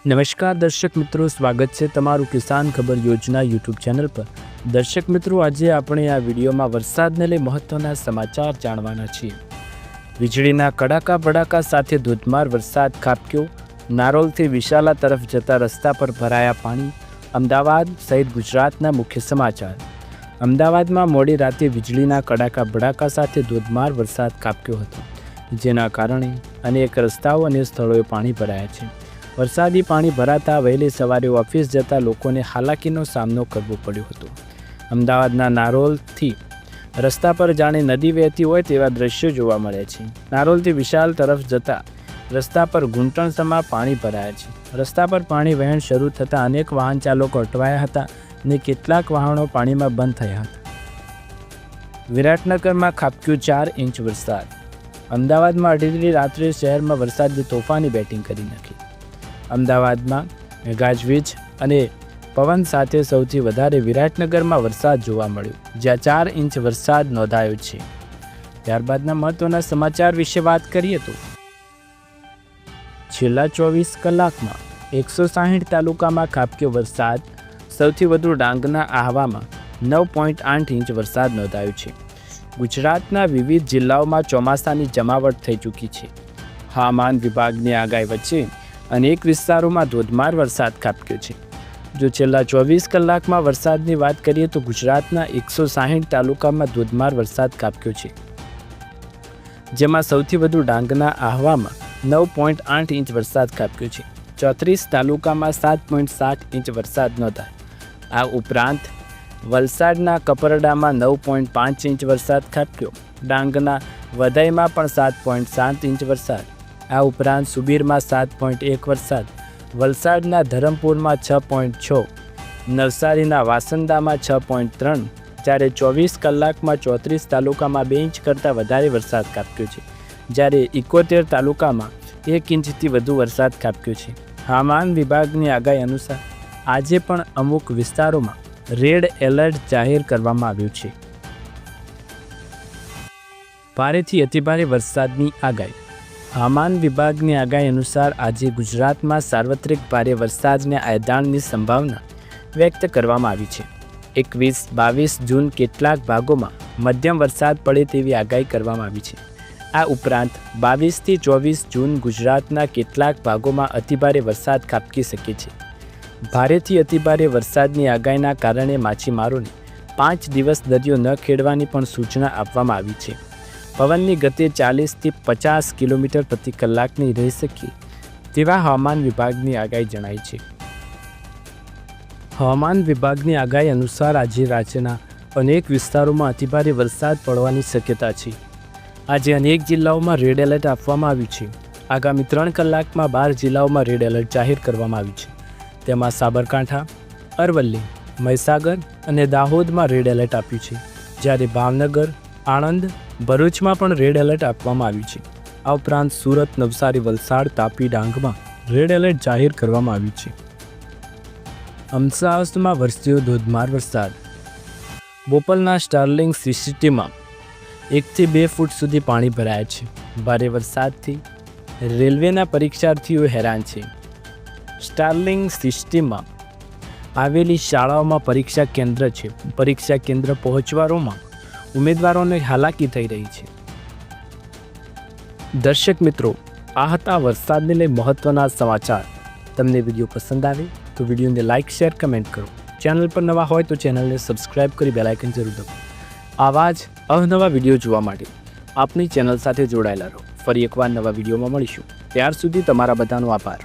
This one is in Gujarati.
નમસ્કાર દર્શક મિત્રો, સ્વાગત છે તમારું કિસાન ખબર યોજના યુટ્યુબ ચેનલ પર। દર્શક મિત્રો, આજે આપણે આ વિડીયોમાં વરસાદને લઈ મહત્વના સમાચાર જાણવાના છીએ। વીજળીના કડાકા ભડાકા સાથે ધોધમાર વરસાદ ખાબક્યો। નારોલથી વિશાલા તરફ જતા રસ્તા પર ભરાયા પાણી। અમદાવાદ સહિત ગુજરાતના મુખ્ય સમાચાર। અમદાવાદમાં મોડી રાતે વીજળીના કડાકા ભડાકા સાથે ધોધમાર વરસાદ ખાબક્યો હતો, જેના કારણે અનેક રસ્તાઓ અને સ્થળોએ પાણી ભરાયા છે। વરસાદી પાણી ભરાતા વહેલી સવારે ઓફિસ જતા લોકોને હાલાકીનો સામનો કરવો પડ્યો હતો। અમદાવાદના નારોલથી રસ્તા પર જાણે નદી વહેતી હોય તેવા દ્રશ્યો જોવા મળે છે। નારોલથી વિશાલ તરફ જતા રસ્તા પર ઘૂંટણસમા પાણી ભરાયા છે। રસ્તા પર પાણી વહેણ શરૂ થતાં અનેક વાહન ચાલકો અટવાયા હતા અને કેટલાક વાહનો પાણીમાં બંધ થયા હતા। વિરાટનગરમાં ખાબક્યો 4 ઇંચ વરસાદ। અમદાવાદમાં અઢી રાત્રે શહેરમાં વરસાદે તોફાની બેટિંગ કરી નાખી। અમદાવાદમાં ગાજવીજ અને પવન સાથે સૌથી વધારે વિરાટનગરમાં વરસાદ જોવા મળ્યો, જ્યાં 4 ઇંચ વરસાદ નોંધાયો છે। ત્યારબાદના મહત્વના સમાચાર વિશે વાત કરીએ તો છેલ્લા 24 કલાકમાં 160 તાલુકામાં ખાબક્યો વરસાદ। સૌથી વધુ ડાંગના આહવામાં 9.8 ઇંચ વરસાદ નોંધાયો છે। ગુજરાતના વિવિધ જિલ્લાઓમાં ચોમાસાની જમાવટ થઈ ચૂકી છે। હવામાન વિભાગની આગાહી વચ્ચે અનેક વિસ્તારોમાં ધોધમાર વરસાદ ખાબક્યો છે। જો છેલ્લા 24 કલાકમાં વરસાદની વાત કરીએ તો ગુજરાતના 160 તાલુકામાં ધોધમાર વરસાદ ખાબક્યો છે, જેમાં સૌથી વધુ ડાંગના આહવામાં 9.8 ઇંચ વરસાદ ખાબક્યો છે। 34 તાલુકામાં 7.7 ઇંચ વરસાદ નોંધાયો। આ ઉપરાંત વલસાડના કપરડામાં 9.5 ઇંચ વરસાદ ખાબક્યો। ડાંગના વધાઈમાં પણ 7.7 ઇંચ વરસાદ। આ ઉપરાંત સુબીરમાં 7.1 વરસાદ, વલસાડના ધરમપુરમાં 6.6, નવસારીના વાસંદામાં 6.3, જ્યારે 24 કલાકમાં 34 તાલુકામાં 2 ઇંચ કરતાં વધારે વરસાદ ખાબક્યો છે, જ્યારે 71 તાલુકામાં 1 ઇંચથી વધુ વરસાદ ખાબક્યો છે। હવામાન વિભાગની આગાહી અનુસાર આજે પણ અમુક વિસ્તારોમાં રેડ એલર્ટ જાહેર કરવામાં આવ્યું છે। ભારેથી અતિભારે વરસાદની આગાહી। હવામાન વિભાગની આગાહી અનુસાર આજે ગુજરાતમાં સાર્વત્રિક ભારે વરસાદને આયદાણની સંભાવના વ્યક્ત કરવામાં આવી છે। 21-22 જૂન કેટલાક ભાગોમાં મધ્યમ વરસાદ પડે તેવી આગાહી કરવામાં આવી છે। આ ઉપરાંત 22 થી 24 જૂન ગુજરાતના કેટલાક ભાગોમાં અતિભારે વરસાદ ખાબકી શકે છે। ભારેથી અતિભારે વરસાદની આગાહીના કારણે માછીમારોને 5 દિવસ દરિયો ન ખેડવાની પણ સૂચના આપવામાં આવી છે। પવનની ગતિ 40 થી 50 કિલોમીટર પ્રતિ કલાકની રહી શકે તેવા હવામાન વિભાગની આગાહી જણાઈ છે। હવામાન વિભાગની આગાહી અનુસાર આજે રાજ્યના અનેક વિસ્તારોમાં અતિભારે વરસાદ પડવાની શક્યતા છે। આજે અનેક જિલ્લાઓમાં રેડ એલર્ટ આપવામાં આવ્યું છે। આગામી 3 કલાકમાં 12 જિલ્લાઓમાં રેડ એલર્ટ જાહેર કરવામાં આવ્યું છે। તેમાં સાબરકાંઠા, અરવલ્લી, મહીસાગર અને દાહોદમાં રેડ એલર્ટ આપ્યું છે, જ્યારે ભાવનગર, આણંદ, ભરૂચમાં પણ રેડ એલર્ટ આપવામાં આવ્યું છે। આ ઉપરાંત સુરત, નવસારી, વલસાડ, તાપી, ડાંગમાં રેડ એલર્ટ જાહેર કરવામાં આવ્યું છે। અમદાવાદમાં વરસ્યો ધોધમાર વરસાદ। બોપલના સ્ટાર્લિંગ સિટીમાં 1 થી 2 ફૂટ સુધી પાણી ભરાયા છે। ભારે વરસાદથી રેલવેના પરીક્ષાર્થીઓ હેરાન છે। સ્ટાર્લિંગ સિટીમાં આવેલી શાળાઓમાં પરીક્ષા કેન્દ્ર છે। પરીક્ષા કેન્દ્ર પહોંચવામાં ઉમેદવારોને હાલાકી થઈ રહી છે। દર્શક મિત્રો, આ હતા વરસાદને લઈ મહત્વના સમાચાર। તમને વિડીયો પસંદ આવે તો વિડીયોને લાઇક, શેર, કમેન્ટ કરો। ચેનલ પર નવા હોય તો ચેનલને સબસ્ક્રાઇબ કરી બેલ આઇકન જરૂર દબાવો। આવા જ અવનવા વિડીયો જોવા માટે આપણી ચેનલ સાથે જોડાયેલા રહો। ફરી એકવાર નવા વિડીયોમાં મળીશું। ત્યાર સુધી તમારા બધાનો આભાર।